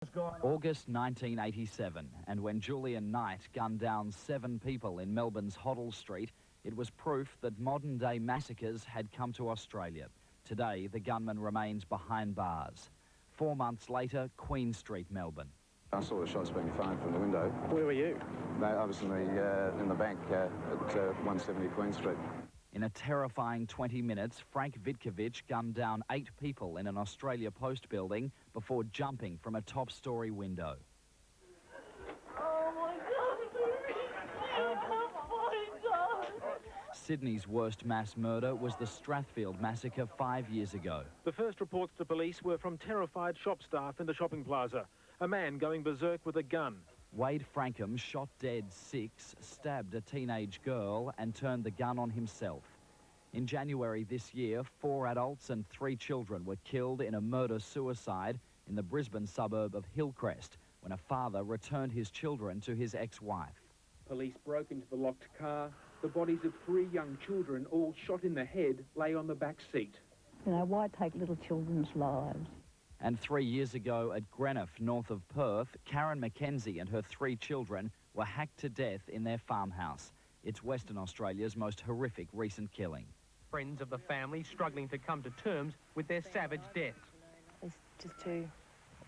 August 1987, and when Julian Knight gunned down 7 people in Melbourne's Hoddle Street, it was proof that modern-day massacres had come to Australia. Today, the gunman remains behind bars. 4 months later, Queen Street, Melbourne. I saw the shots being fired from the window. Where were you? No, I was in the bank at 170 Queen Street. In a terrifying 20 minutes, Frank Vitkovich gunned down 8 people in an Australia Post building before jumping from a top-storey window. Oh my God! Sydney's worst mass murder was the Strathfield massacre 5 years ago. The first reports to police were from terrified shop staff in the shopping plaza. A man going berserk with a gun. Wade Frankham shot dead 6, stabbed a teenage girl and turned the gun on himself. In January this year, 4 adults and 3 children were killed in a murder-suicide in the Brisbane suburb of Hillcrest when a father returned his children to his ex-wife. Police broke into the locked car. The bodies of 3 young children, all shot in the head, lay on the back seat. You know, why take little children's lives? And 3 years ago at Greenough, north of Perth, Karen McKenzie and her 3 children were hacked to death in their farmhouse. It's Western Australia's most horrific recent killing. Friends of the family struggling to come to terms with their savage deaths. It's just too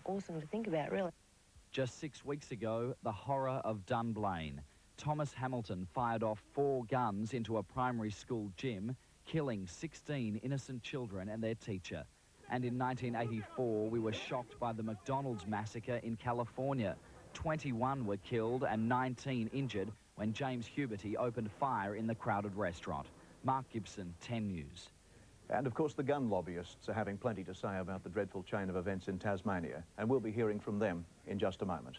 awesome to think about, really. Just 6 weeks ago, the horror of Dunblane. Thomas Hamilton fired off 4 guns into a primary school gym, killing 16 innocent children and their teacher. And in 1984, we were shocked by the McDonald's massacre in California. 21 were killed and 19 injured when James Huberty opened fire in the crowded restaurant. Mark Gibson, 10 News. And of course, the gun lobbyists are having plenty to say about the dreadful chain of events in Tasmania, and we'll be hearing from them in just a moment.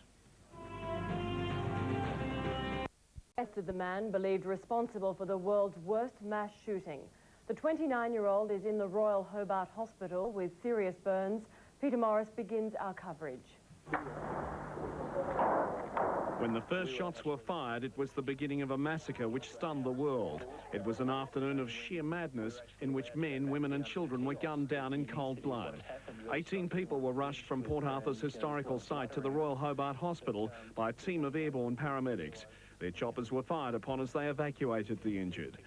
Arrested the man believed responsible for the world's worst mass shooting. The 29-year-old is in the Royal Hobart Hospital with serious burns. Peter Morris begins our coverage. When the first shots were fired, it was the beginning of a massacre which stunned the world. It was an afternoon of sheer madness in which men, women and children were gunned down in cold blood. 18 people were rushed from Port Arthur's historical site to the Royal Hobart Hospital by a team of airborne paramedics. Their choppers were fired upon as they evacuated the injured.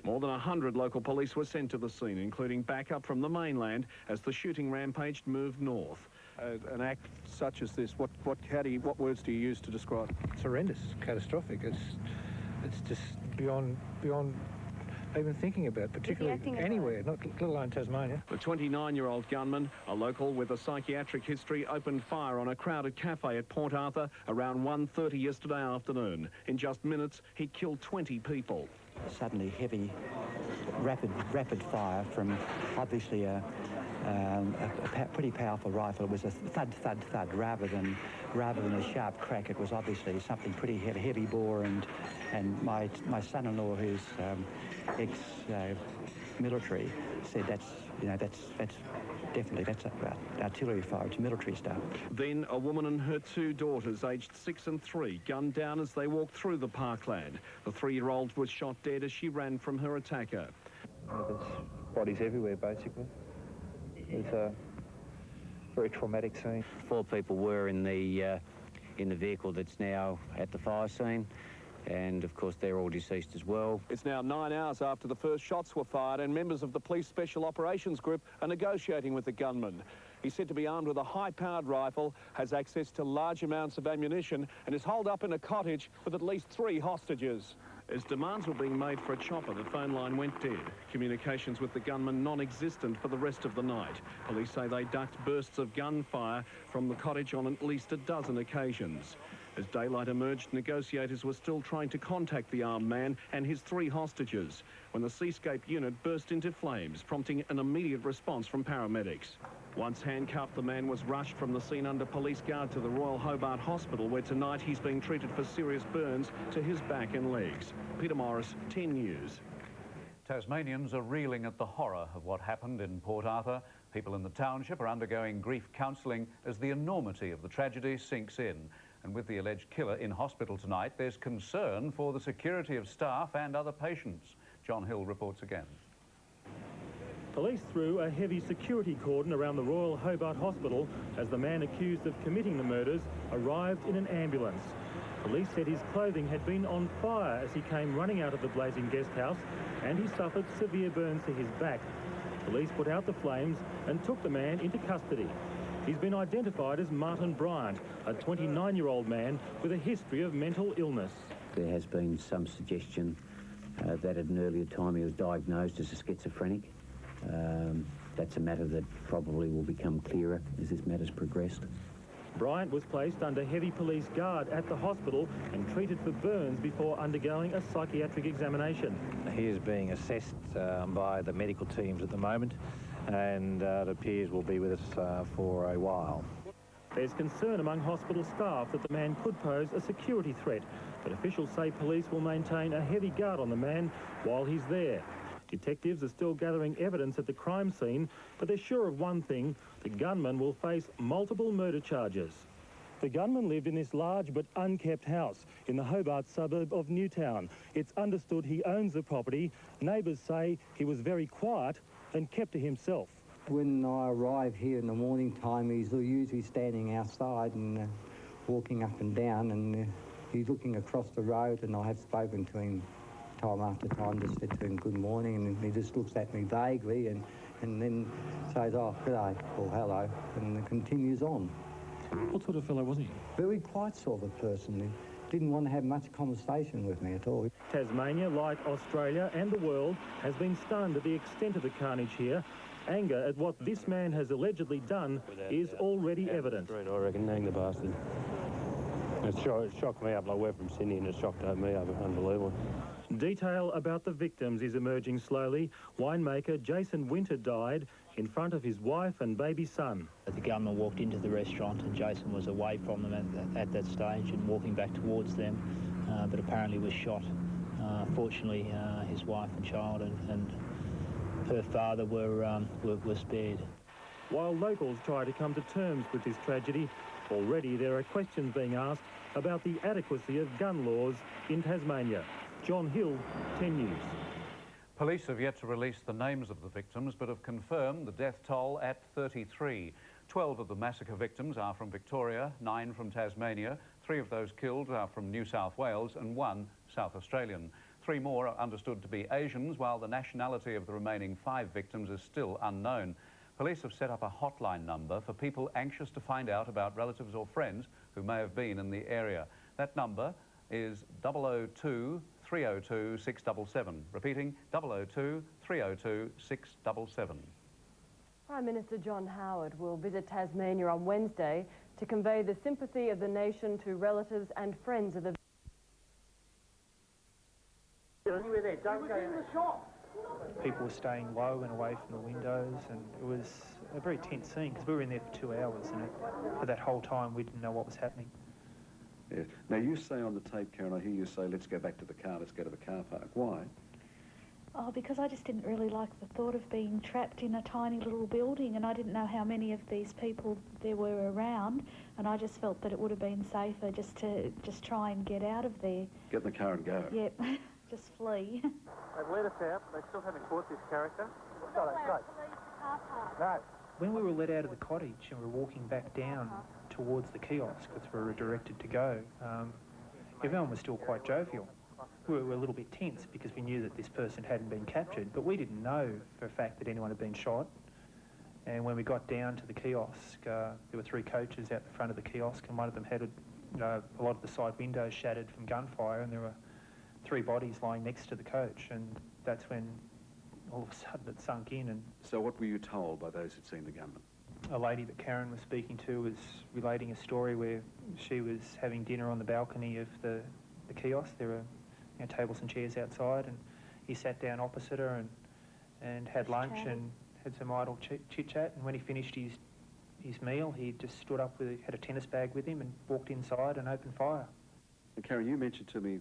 More than 100 local police were sent to the scene, including backup from the mainland as the shooting rampage moved north. An act such as this, what words do you use to describe it? It's horrendous, catastrophic. It's just beyond even thinking about, particularly anywhere, not let alone Tasmania. The 29-year-old gunman, a local with a psychiatric history, opened fire on a crowded cafe at Port Arthur around 1:30 yesterday afternoon. In just minutes, he killed 20 people. Suddenly heavy, rapid fire from obviously a pretty powerful rifle. It was a thud, thud, thud rather than a sharp crack. It was obviously something pretty heavy bore, and my son-in-law, who's ex-military, said that's definitely artillery fire. It's military stuff. Then a woman and her 2 daughters, aged 6 and 3, gunned down as they walked through the parkland. The 3-year-old was shot dead as she ran from her attacker. There's bodies everywhere, basically. It's a very traumatic scene. 4 people were in the vehicle that's now at the fire scene. And, of course, they're all deceased as well. It's now 9 hours after the first shots were fired, and members of the police special operations group are negotiating with the gunman. He's said to be armed with a high-powered rifle, has access to large amounts of ammunition, and is holed up in a cottage with at least 3 hostages. As demands were being made for a chopper, the phone line went dead. Communications with the gunman non-existent for the rest of the night. Police say they ducked bursts of gunfire from the cottage on at least a dozen occasions. As daylight emerged, negotiators were still trying to contact the armed man and his 3 hostages when the Seascape unit burst into flames, prompting an immediate response from paramedics. Once handcuffed, the man was rushed from the scene under police guard to the Royal Hobart Hospital, where tonight he's being treated for serious burns to his back and legs. Peter Morris, 10 News. Tasmanians are reeling at the horror of what happened in Port Arthur. People in the township are undergoing grief counselling as the enormity of the tragedy sinks in. And with the alleged killer in hospital tonight, there's concern for the security of staff and other patients. John Hill reports again. Police threw a heavy security cordon around the Royal Hobart Hospital as the man accused of committing the murders arrived in an ambulance. Police said his clothing had been on fire as he came running out of the blazing guest house, and he suffered severe burns to his back. Police put out the flames and took the man into custody. He's been identified as Martin Bryant, a 29-year-old man with a history of mental illness. There has been some suggestion that at an earlier time he was diagnosed as a schizophrenic. That's a matter that probably will become clearer as this matter's progressed. Bryant was placed under heavy police guard at the hospital and treated for burns before undergoing a psychiatric examination. He is being assessed by the medical teams at the moment, and it appears will be with us for a while. There's concern among hospital staff that the man could pose a security threat, but officials say police will maintain a heavy guard on the man while he's there. Detectives are still gathering evidence at the crime scene, but they're sure of one thing: the gunman will face multiple murder charges. The gunman lived in this large but unkept house in the Hobart suburb of Newtown. It's understood he owns the property. Neighbours say he was very quiet and kept to himself. When I arrive here in the morning time, he's usually standing outside and walking up and down, and he's looking across the road, and I have spoken to him time after time, just said to him good morning, and he just looks at me vaguely and then says, oh, g'day, or hello, and continues on. What sort of fellow was he? Very quiet sort of person. He didn't want to have much conversation with me at all. Tasmania, like Australia and the world, has been stunned at the extent of the carnage here. Anger at what this man has allegedly done is already evident. I reckon, hang the bastard. It shocked me up. I went from Sydney and it shocked me up. Unbelievable. Detail about the victims is emerging slowly. Winemaker Jason Winter died in front of his wife and baby son. The gunman walked into the restaurant and Jason was away from them at that stage and walking back towards them, but apparently was shot. Fortunately, his wife and child and her father were spared. While locals try to come to terms with this tragedy, already there are questions being asked about the adequacy of gun laws in Tasmania. John Hill, 10 News. Police have yet to release the names of the victims, but have confirmed the death toll at 33. 12 of the massacre victims are from Victoria, 9 from Tasmania, 3 of those killed are from New South Wales and 1 South Australian. 3 more are understood to be Asians, while the nationality of the remaining 5 victims is still unknown. Police have set up a hotline number for people anxious to find out about relatives or friends who may have been in the area. That number is 002 302 677. Repeating, 002 302 677. Prime Minister John Howard will visit Tasmania on Wednesday to convey the sympathy of the nation to relatives and friends of the... People were staying low and away from the windows, and it was a very tense scene because we were in there for 2 hours, and for that whole time we didn't know what was happening. Yeah. Now, you say on the tape, Karen, I hear you say, let's go back to the car, let's go to the car park. Why? Oh, because I just didn't really like the thought of being trapped in a tiny little building, and I didn't know how many of these people there were around, and I just felt that it would have been safer just to try and get out of there. Get in the car and go. Yep, just flee. They've let us out, they still haven't caught this character. No. When we were let out of the cottage and we were walking back down towards the kiosk, which we were directed to go, everyone was still quite jovial. We were a little bit tense because we knew that this person hadn't been captured, but we didn't know for a fact that anyone had been shot. And when we got down to the kiosk, there were 3 coaches out the front of the kiosk, and one of them had a lot of the side windows shattered from gunfire, and there were 3 bodies lying next to the coach, and that's when all of a sudden it sunk in. And so what were you told by those who'd seen the gunman? A lady that Karen was speaking to was relating a story where she was having dinner on the balcony of the kiosk. There were tables and chairs outside, and he sat down opposite her and had lunch and had some idle chit-chat, and when he finished his meal, he just stood up, had a tennis bag with him and walked inside and opened fire. And Karen, you mentioned to me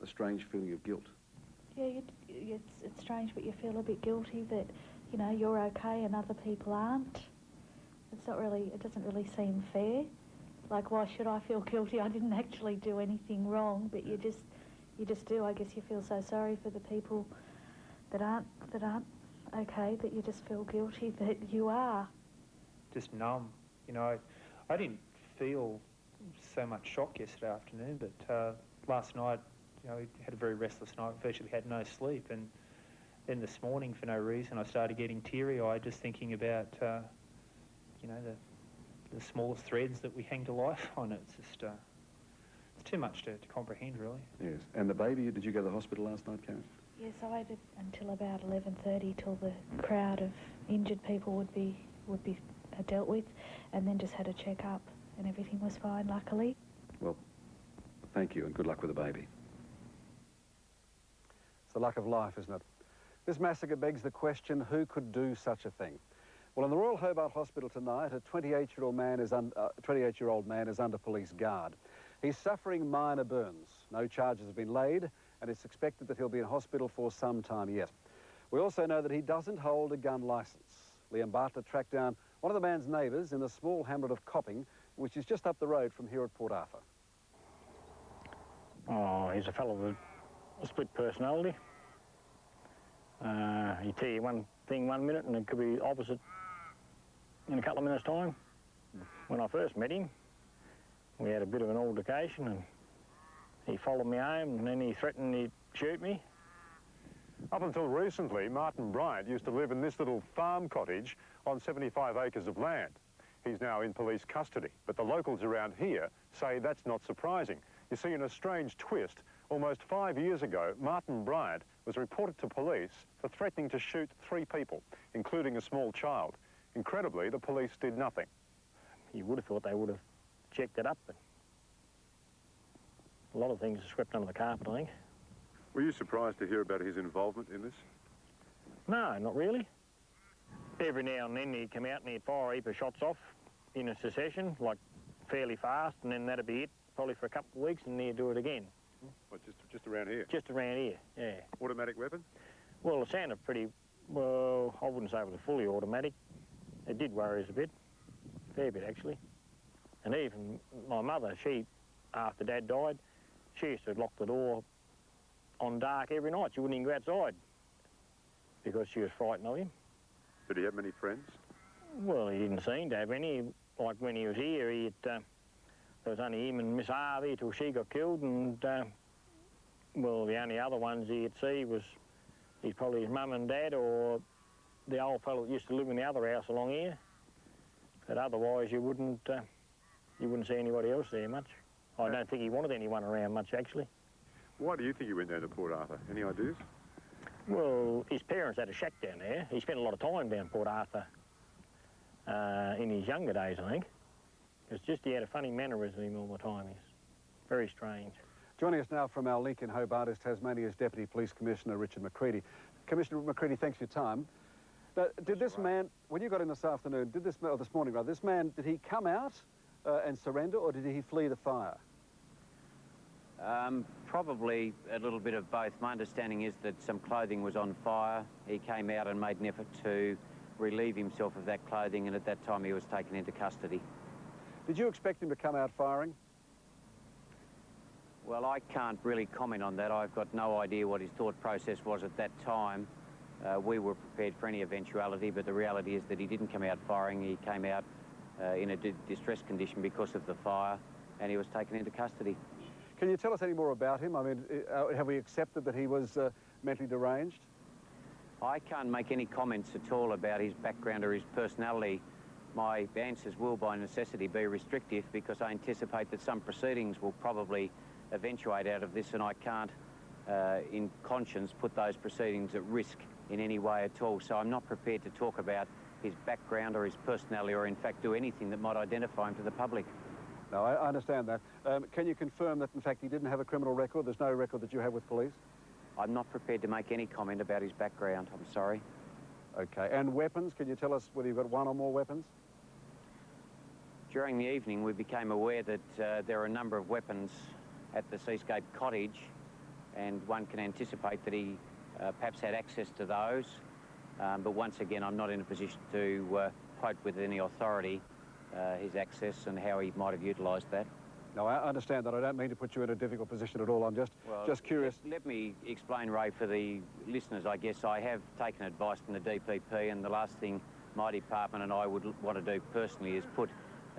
a strange feeling of guilt. Yeah, it's strange, but you feel a bit guilty that, you're okay and other people aren't. It's not really, it doesn't really seem fair. Like, why should I feel guilty? I didn't actually do anything wrong, but you just do. I guess you feel so sorry for the people that aren't okay, that you just feel guilty that you are. Just numb. You know, I didn't feel so much shock yesterday afternoon, but last night, you know, had a very restless night, virtually had no sleep, and then this morning, for no reason, I started getting teary-eyed just thinking about, you know, the smallest threads that we hang to life on. It's just, it's too much to comprehend, really. Yes. And the baby, did you go to the hospital last night, Karen? Yes, I waited until about 11:30 till the crowd of injured people would be dealt with, and then just had a check-up, and everything was fine, luckily. Well, thank you, and good luck with the baby. It's the luck of life, isn't it? This massacre begs the question, who could do such a thing? Well, in the Royal Hobart Hospital tonight, a 28-year-old man is under police guard. He's suffering minor burns. No charges have been laid, and it's expected that he'll be in hospital for some time yet. We also know that he doesn't hold a gun licence. Liam Bartlett tracked down one of the man's neighbours in the small hamlet of Copping, which is just up the road from here at Port Arthur. Oh, he's a fellow with a split personality. He'd tell you one thing 1 minute and it could be opposite in a couple of minutes' time. When I first met him, we had a bit of an altercation and he followed me home and then he threatened he'd shoot me. Up until recently, Martin Bryant used to live in this little farm cottage on 75 acres of land. He's now in police custody, but the locals around here say that's not surprising. You see, in a strange twist, almost 5 years ago, Martin Bryant was reported to police for threatening to shoot 3 people, including a small child. Incredibly, the police did nothing. You would have thought they would have checked it up, but a lot of things are swept under the carpet, I think. Were you surprised to hear about his involvement in this? No, not really. Every now and then he'd come out and he'd fire a heap of shots off in a succession, like fairly fast, and then that'd be it, probably for a couple of weeks, and then he'd do it again. What, just around here? Just around here, yeah. Automatic weapon? Well, it sounded pretty, well, I wouldn't say it was a fully automatic. It did worry us a bit, fair bit actually. And even my mother, she, after Dad died, she used to lock the door on dark every night. She wouldn't even go outside because she was frightened of him. Did he have many friends? Well, he didn't seem to have any. Like when he was here, there was only him and Miss Harvey till she got killed, and well, the only other ones he'd see was probably his mum and dad or the old fellow that used to live in the other house along here. But otherwise, you wouldn't see anybody else there much. I don't think he wanted anyone around much, actually. Why do you think he went down to Port Arthur? Any ideas? Well, his parents had a shack down there. He spent a lot of time down Port Arthur in his younger days, I think. It's just he had a funny mannerism with him all the time. He's very strange. Joining us now from our link in Hobart is Tasmania's Deputy Police Commissioner Richard McCready. Commissioner McCready, thanks for your time. Now, did this man, when you got in this afternoon, this morning rather, this man, did he come out and surrender, or did he flee the fire? Probably a little bit of both. My understanding is that some clothing was on fire. He came out and made an effort to relieve himself of that clothing, and at that time he was taken into custody. Did you expect him to come out firing? Well, I can't really comment on that. I've got no idea what his thought process was at that time. We were prepared for any eventuality, but the reality is that he didn't come out firing. He came out in a distressed condition because of the fire, and he was taken into custody. Can you tell us any more about him? I mean, have we accepted that he was mentally deranged? I can't make any comments at all about his background or his personality. My answers will, by necessity, be restrictive because I anticipate that some proceedings will probably eventuate out of this, and I can't, in conscience, put those proceedings at risk in any way at all. So I'm not prepared to talk about his background or his personality or, in fact, do anything that might identify him to the public. No, I understand that. Can you confirm that, in fact, he didn't have a criminal record? There's no record that you have with police? I'm not prepared to make any comment about his background. I'm sorry. OK. And weapons? Can you tell us whether you've got one or more weapons? During the evening, we became aware that there are a number of weapons at the Seascape cottage, and one can anticipate that he perhaps had access to those. But once again, I'm not in a position to quote with any authority his access and how he might have utilised that. No, I understand that. I don't mean to put you in a difficult position at all. I'm just curious. Let me explain, Ray, for the listeners, I guess. I have taken advice from the DPP, and the last thing my department and I would want to do personally is put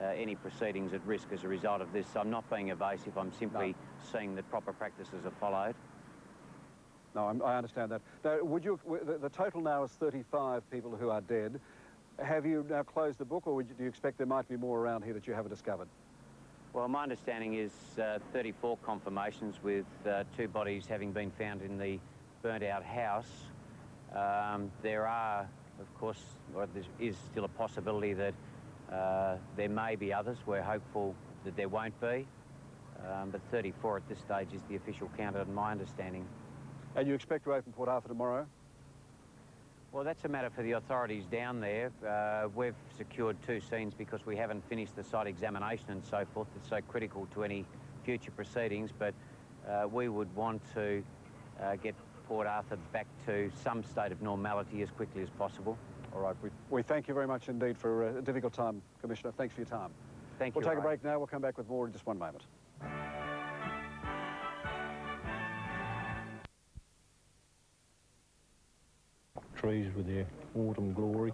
any proceedings at risk as a result of this. So I'm not being evasive. I'm simply seeing that proper practices are followed. No, I understand that. Now, the total now is 35 people who are dead. Have you now closed the book, or do you expect there might be more around here that you haven't discovered? Well, my understanding is 34 confirmations, with 2 bodies having been found in the burnt-out house. There are, of course, or there is still a possibility that there may be others. We're hopeful that there won't be, but 34 at this stage is the official count, in my understanding. And you expect to open Port Arthur tomorrow? Well, that's a matter for the authorities down there. We've secured 2 scenes because we haven't finished the site examination and so forth. It's so critical to any future proceedings, but we would want to get Port Arthur back to some state of normality as quickly as possible. All right, we thank you very much indeed for a difficult time, Commissioner. Thanks for your time. Thank you. We'll take a break now. We'll come back with more in just one moment. Trees with their autumn glory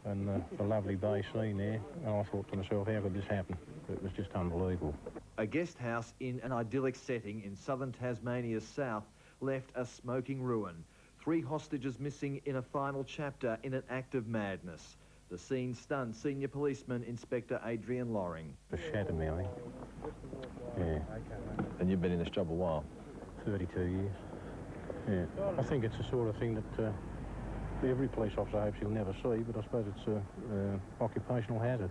and the lovely bay scene there, and I thought to myself, how could this happen? It was just unbelievable. A guest house in an idyllic setting in southern Tasmania's south left a smoking ruin. 3 hostages missing in a final chapter in an act of madness. The scene stunned Senior Policeman Inspector Adrian Loring. It shattered me, I think. Yeah. And you've been in this job a while? 32 years. Yeah. I think it's the sort of thing that every police officer hopes he'll never see, but I suppose it's an occupational hazard.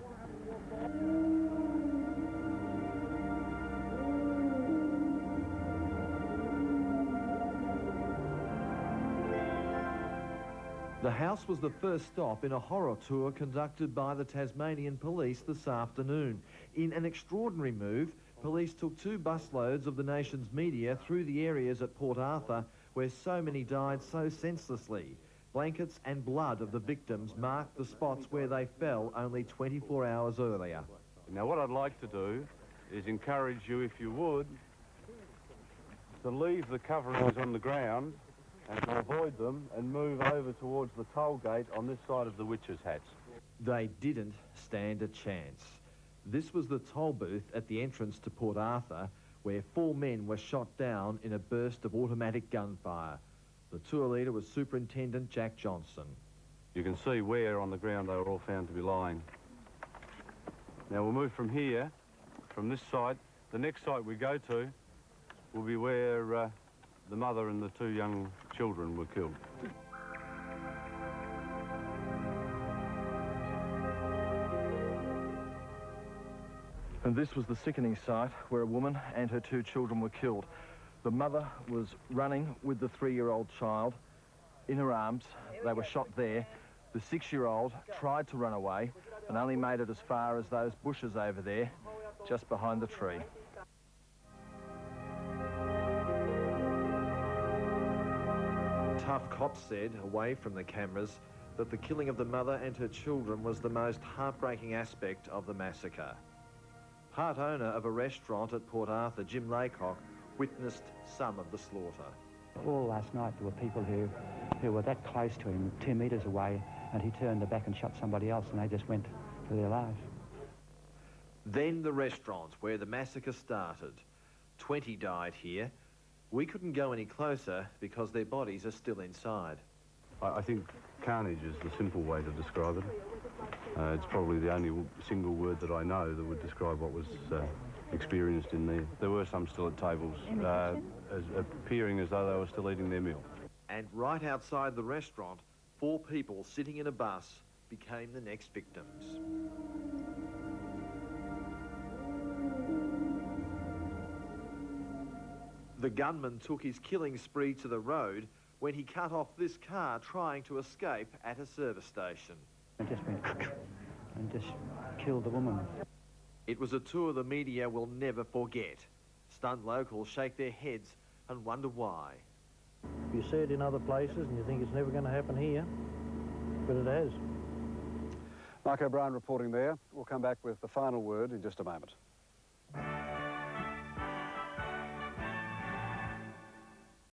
The house was the first stop in a horror tour conducted by the Tasmanian Police this afternoon. In an extraordinary move, police took 2 busloads of the nation's media through the areas at Port Arthur where so many died so senselessly. Blankets and blood of the victims marked the spots where they fell only 24 hours earlier. Now, what I'd like to do is encourage you, if you would, to leave the coverings on the ground and to avoid them and move over towards the toll gate on this side of the Witches' Hats. They didn't stand a chance. This was the toll booth at the entrance to Port Arthur, where 4 men were shot down in a burst of automatic gunfire. The tour leader was Superintendent Jack Johnson. You can see where on the ground they were all found to be lying. Now we'll move from here, from this site. The next site we go to will be where the mother and the 2 young children were killed. And this was the sickening sight where a woman and her 2 children were killed. The mother was running with the 3-year-old child in her arms. They were shot there. The 6-year-old tried to run away and only made it as far as those bushes over there, just behind the tree. Tough cops said, away from the cameras, that the killing of the mother and her children was the most heartbreaking aspect of the massacre. Part owner of a restaurant at Port Arthur, Jim Laycock, witnessed some of the slaughter. All last night there were people who were that close to him, 2 metres away, and he turned back and shot somebody else, and they just went for their lives. Then the restaurant where the massacre started. 20 died here. We couldn't go any closer because their bodies are still inside. I think carnage is the simple way to describe it. It's probably the only single word that I know that would describe what was experienced in there. There were some still at tables, appearing as though they were still eating their meal. And right outside the restaurant, 4 people sitting in a bus became the next victims. The gunman took his killing spree to the road when he cut off this car trying to escape at a service station. And just went and just killed the woman. It was a tour the media will never forget. Stunned locals shake their heads and wonder why. You see it in other places and you think it's never going to happen here, but it has. Mark O'Brien reporting there. We'll come back with the final word in just a moment.